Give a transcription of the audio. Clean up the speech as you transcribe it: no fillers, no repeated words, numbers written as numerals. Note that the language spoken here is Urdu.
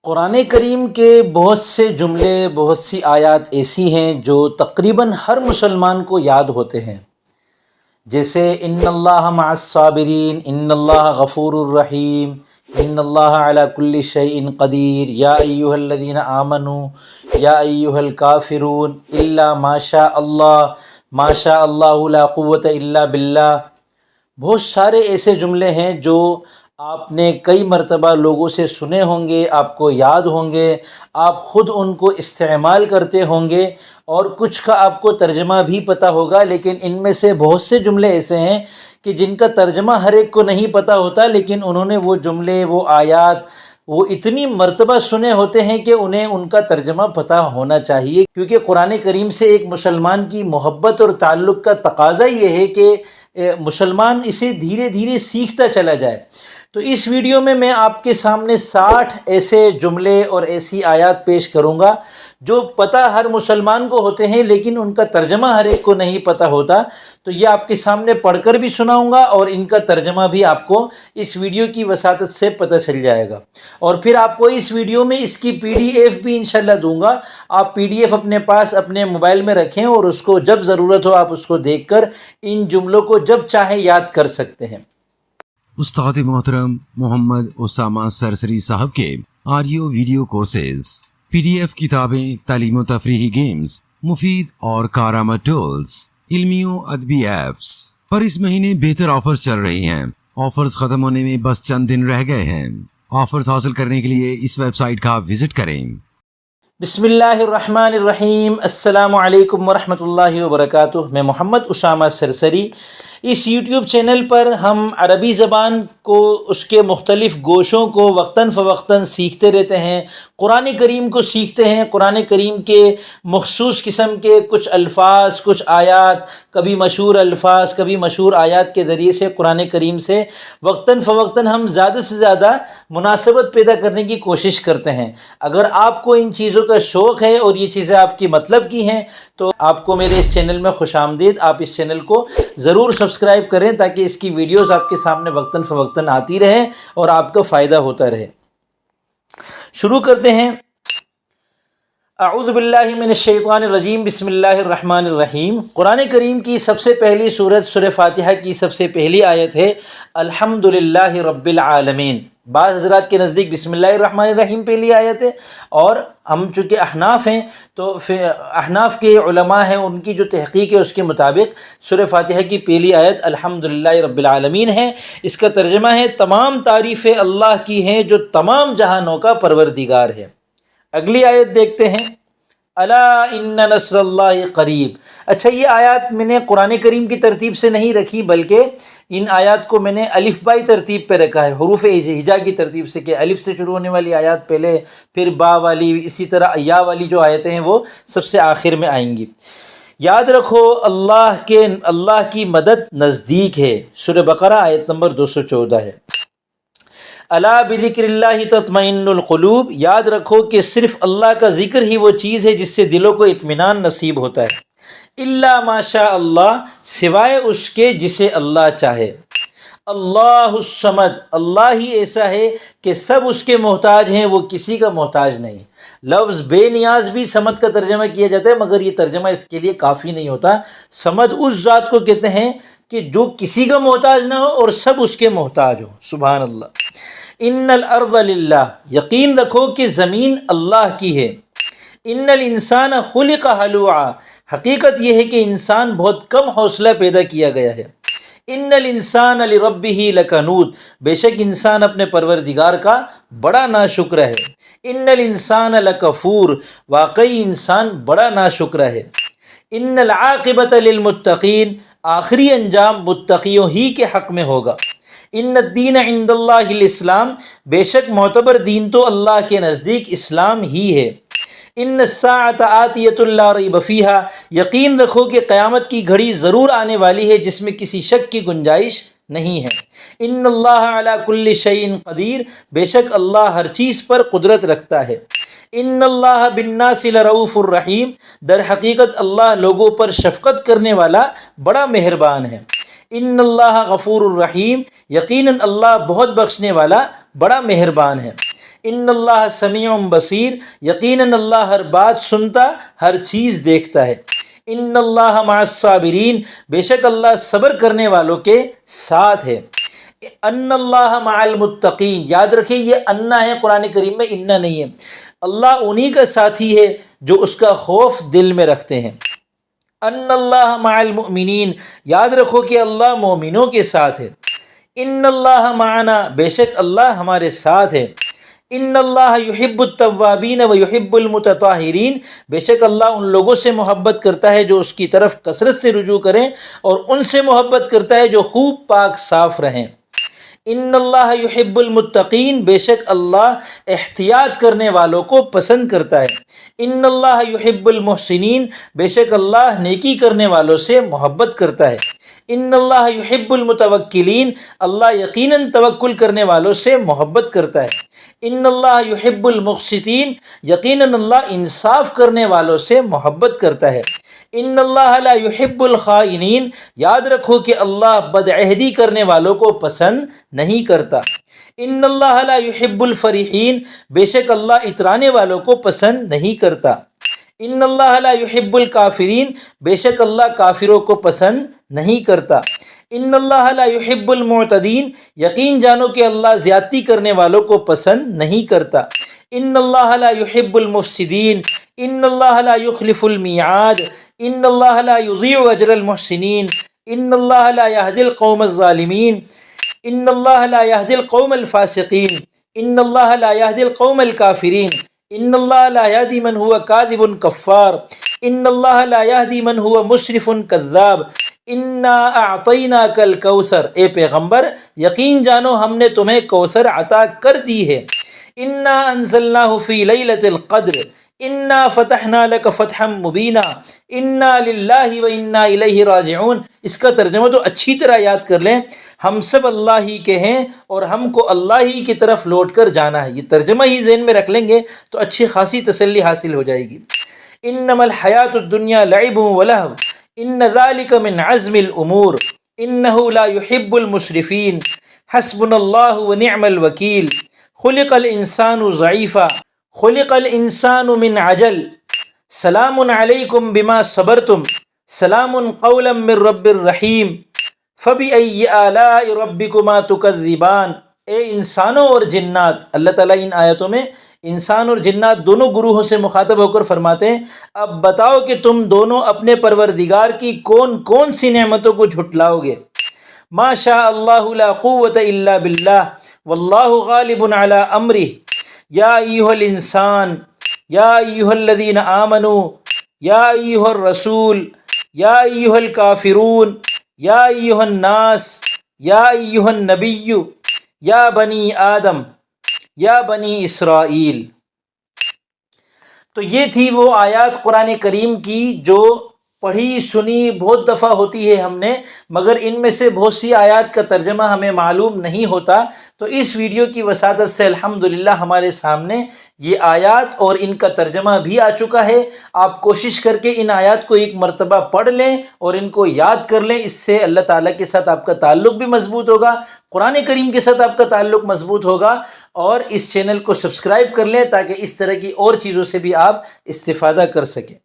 قرآن کریم کے بہت سے جملے، بہت سی آیات ایسی ہیں جو تقریباً ہر مسلمان کو یاد ہوتے ہیں، جیسے ان اللہ مع الصابرین، ان اللہ غفور الرحیم، ان اللہ علی کل شیء قدیر، یا ایہا الذین آمنوا، یا ایہا الکافرون، الا ما شاء اللہ، ما شاء اللہ لا قوۃ الا باللہ۔ بہت سارے ایسے جملے ہیں جو آپ نے کئی مرتبہ لوگوں سے سنے ہوں گے، آپ کو یاد ہوں گے، آپ خود ان کو استعمال کرتے ہوں گے، اور کچھ کا آپ کو ترجمہ بھی پتہ ہوگا، لیکن ان میں سے بہت سے جملے ایسے ہیں کہ جن کا ترجمہ ہر ایک کو نہیں پتہ ہوتا، لیکن انہوں نے وہ جملے، وہ آیات، وہ اتنی مرتبہ سنے ہوتے ہیں کہ انہیں ان کا ترجمہ پتہ ہونا چاہیے، کیونکہ قرآن کریم سے ایک مسلمان کی محبت اور تعلق کا تقاضا یہ ہے کہ مسلمان اسے دھیرے دھیرے سیکھتا چلا جائے۔ تو اس ویڈیو میں آپ کے سامنے 60 ایسے جملے اور ایسی آیات پیش کروں گا جو پتہ ہر مسلمان کو ہوتے ہیں، لیکن ان کا ترجمہ ہر ایک کو نہیں پتہ ہوتا۔ تو یہ آپ کے سامنے پڑھ کر بھی سناؤں گا، اور ان کا ترجمہ بھی آپ کو اس ویڈیو کی وساطت سے پتہ چل جائے گا، اور پھر آپ کو اس ویڈیو میں اس کی PDF بھی انشاءاللہ دوں گا۔ آپ PDF اپنے پاس اپنے موبائل میں رکھیں، اور اس کو جب ضرورت ہو آپ اس کو دیکھ کر ان جملوں کو جب چاہیں یاد کر سکتے ہیں۔ استاد محترم محمد اسامہ سرسری صاحب کے آڈیو ویڈیو کورسز، PDF کتابیں، تعلیم و تفریحی گیمز، مفید اور کارآمد ٹولز، علمی و ادبی ایپس پر اس مہینے بہتر آفرز چل رہی ہیں۔ آفرز ختم ہونے میں بس چند دن رہ گئے ہیں۔ آفرز حاصل کرنے کے لیے اس ویب سائٹ کا وزٹ کریں۔ بسم اللہ الرحمن الرحیم۔ السلام علیکم ورحمۃ اللہ وبرکاتہ۔ میں محمد اسامہ سرسری۔ اس یوٹیوب چینل پر ہم عربی زبان کو، اس کے مختلف گوشوں کو وقتاً فوقتاً سیکھتے رہتے ہیں، قرآن کریم کو سیکھتے ہیں، قرآن کریم کے مخصوص قسم کے کچھ الفاظ، کچھ آیات، کبھی مشہور الفاظ، کبھی مشہور آیات کے ذریعے سے قرآن کریم سے وقتاً فوقتاً ہم زیادہ سے زیادہ مناسبت پیدا کرنے کی کوشش کرتے ہیں۔ اگر آپ کو ان چیزوں کا شوق ہے اور یہ چیزیں آپ کی مطلب کی ہیں تو آپ کو میرے اس چینل میں خوش آمدید۔ آپ اس چینل کو ضرور سبسکرائب کریں تاکہ اس کی ویڈیوز آپ کے سامنے وقتاً فوقتاً آتی رہیں اور آپ کو فائدہ ہوتا رہے۔ شروع کرتے ہیں۔ اعوذ باللہ من الشیطان الرجیم، بسم اللہ الرحمن الرحیم۔ قرآن کریم کی سب سے پہلی سورت سورہ فاتحہ کی سب سے پہلی آیت ہے الحمدللہ رب العالمین۔ بعض حضرات کے نزدیک بسم اللہ الرحمن الرحیم پہلی آیت ہے، اور ہم چونکہ احناف ہیں تو احناف کے علماء ہیں، ان کی جو تحقیق ہے اس کے مطابق سورہ فاتحہ کی پہلی آیت الحمدللہ رب العالمین ہے۔ اس کا ترجمہ ہے تمام تعریفیں اللہ کی ہیں جو تمام جہانوں کا پروردگار ہے۔ اگلی آیت دیکھتے ہیں، الا ان نصر اللہ قریب۔ اچھا، یہ آیات میں نے قرآن کریم کی ترتیب سے نہیں رکھی، بلکہ ان آیات کو میں نے الف بائی ترتیب پہ رکھا ہے، حروف ہجا کی ترتیب سے، کہ الف سے شروع ہونے والی آیات پہلے، پھر با والی، اسی طرح یا والی جو آیتیں ہیں وہ سب سے آخر میں آئیں گی۔ یاد رکھو اللہ کی مدد نزدیک ہے۔ سورہ بقرہ آیت نمبر 214 ہے۔ الا بذکر اللہ تطمئن القلوب۔ یاد رکھو کہ صرف اللہ کا ذکر ہی وہ چیز ہے جس سے دلوں کو اطمینان نصیب ہوتا ہے۔ الا ما شاء اللہ، سوائے اس کے جسے اللہ چاہے۔ اللہ الصمد، اللہ ہی ایسا ہے کہ سب اس کے محتاج ہیں، وہ کسی کا محتاج نہیں۔ لفظ بے نیاز بھی صمد کا ترجمہ کیا جاتا ہے، مگر یہ ترجمہ اس کے لیے کافی نہیں ہوتا۔ صمد اس ذات کو کہتے ہیں کہ جو کسی کا محتاج نہ ہو اور سب اس کے محتاج ہو۔ سبحان اللہ۔ ان الارض للہ، یقین رکھو کہ زمین اللہ کی ہے۔ ان الانسان خلق ہلوعا، حقیقت یہ ہے کہ انسان بہت کم حوصلہ پیدا کیا گیا ہے۔ ان الانسان لربہ لکنود، بے شک انسان اپنے پروردگار کا بڑا ناشکر ہے۔ ان الانسان لکفور، واقعی انسان بڑا ناشکر ہے۔ ان العاقبۃ للمتقین، آخری انجام متقیوں ہی کے حق میں ہوگا۔ ان الدین عند اللہ الاسلام، بے شک معتبر دین تو اللہ کے نزدیک اسلام ہی ہے۔ ان الساعۃ آتیۃ لا ریب فیہا، یقین رکھو کہ قیامت کی گھڑی ضرور آنے والی ہے جس میں کسی شک کی گنجائش نہیں ہے۔ ان اللہ علی کل شیء قدیر، بے شک اللہ ہر چیز پر قدرت رکھتا ہے۔ ان اللہ بالناس لرؤوف الرحیم، در حقیقت اللہ لوگوں پر شفقت کرنے والا بڑا مہربان ہے۔ ان اللہ غفور الرحیم، یقیناً اللہ بہت بخشنے والا بڑا مہربان ہے۔ ان اللہ سمیع بصیر، یقیناً اللہ ہر بات سنتا، ہر چیز دیکھتا ہے۔ ان اللہ مع الصابرین، بے شک اللہ صبر کرنے والوں کے ساتھ ہے۔ ان اللہ مع المتقین، یاد رکھیں یہ انا ہے قرآن کریم میں، انا نہیں ہے۔ اللہ انہی کا ساتھی ہے جو اس کا خوف دل میں رکھتے ہیں۔ ان اللہ مع المؤمنین، یاد رکھو کہ اللہ مومنوں کے ساتھ ہے۔ ان اللہ معنا، بے شک اللہ ہمارے ساتھ ہے۔ ان اللہ یحب التوابین و یحب المتطہرین، بے شک اللہ ان لوگوں سے محبت کرتا ہے جو اس کی طرف کثرت سے رجوع کریں، اور ان سے محبت کرتا ہے جو خوب پاک صاف رہیں۔ ان اللہ یحب المتقین، بے شک اللہ احتیاط کرنے والوں کو پسند کرتا ہے۔ ان اللہ یحب المحسنین، بے شک اللہ نیکی کرنے والوں سے محبت کرتا ہے۔ ان اللہ یحب المتوکلین، اللہ یقیناً توکل کرنے والوں سے محبت کرتا ہے۔ ان اللہ یحب المقسطین، یقیناً اللہ انصاف کرنے والوں سے محبت کرتا ہے۔ ان اللہ لا یحب الخائنین، یاد رکھو کہ اللہ بدعہدی کرنے والوں کو پسند نہیں کرتا۔ ان اللہ لا یحب الفریحین، بے شک اللہ اترانے والوں کو پسند نہیں کرتا۔ ان اللہ لا یحب الکافرین، بے شک اللہ کافروں کو پسند نہیں کرتا۔ ان اللہ لا یحب المعتدین، یقین جانو کہ اللہ زیادتی کرنے والوں کو پسند نہیں کرتا۔ ان اللہ لا یحب المفسدین، ان اللہ لا یخلف المیعاد، ان اللہ لا یضیع اجر المحسنین، ان اللہ لا یہدی القوم الظالمین، ان اللہ لا یہدی القوم الفاسقین، ان اللہ لا یہدی القوم الکافرین، ان اللہ لا یہدی من هو کاذب کفار، ان اللہ لا یہدی من هو مسرف کذاب، انا اعطیناک الکوثر، اے پیغمبر یقین جانو ہم نے تمہیں کوثر عطا کر دی ہے۔ انا انزلناہ فی لیلۃ القدر، انا فتحنا لک فتحا مبینا، انا للہ و انا الیہ راجعون۔ اس کا ترجمہ تو اچھی طرح یاد کر لیں، ہم سب اللہ ہی کے ہیں اور ہم کو اللہ ہی کی طرف لوٹ کر جانا ہے۔ یہ ترجمہ ہی ذہن میں رکھ لیں گے تو اچھی خاصی تسلی حاصل ہو جائے گی۔ انما الحیاۃ الدنیا لعب ولہو، ان ذلک من عزم الامور، انہ لا یحب المسرفین، حسبنا اللہ ونعم الوکیل، خلق الانسان ضعیفا، خلق الانسان من عجل، سلام علیکم بما صبرتم، سلام قولا من رب الرحیم، فبأي آلاء ربكما تكذبان۔ اے انسانوں اور جنات، اللہ تعالیٰ ان آیتوں میں انسان اور جنات دونوں گروہوں سے مخاطب ہو کر فرماتے ہیں اب بتاؤ کہ تم دونوں اپنے پروردگار کی کون کون سی نعمتوں کو جھٹلاؤ گے۔ ما شاء اللہ لا قوة الا باللہ واللہ غالب علی امرہ، یا ایہا الانسان، یا ایہا الذین آمنوا، یا ایہا الرسول، یا ایہا الکافرون، یا ایہا الناس، یا ایہا النبی، یا بنی آدم، یا بنی اسرائیل۔ تو یہ تھی وہ آیات قرآن کریم کی جو پڑھی سنی بہت دفعہ ہوتی ہے ہم نے، مگر ان میں سے بہت سی آیات کا ترجمہ ہمیں معلوم نہیں ہوتا، تو اس ویڈیو کی وساطت سے الحمدللہ ہمارے سامنے یہ آیات اور ان کا ترجمہ بھی آ چکا ہے۔ آپ کوشش کر کے ان آیات کو ایک مرتبہ پڑھ لیں اور ان کو یاد کر لیں، اس سے اللہ تعالیٰ کے ساتھ آپ کا تعلق بھی مضبوط ہوگا، قرآن کریم کے ساتھ آپ کا تعلق مضبوط ہوگا، اور اس چینل کو سبسکرائب کر لیں تاکہ اس طرح کی اور چیزوں سے بھی آپ استفادہ کر سکیں۔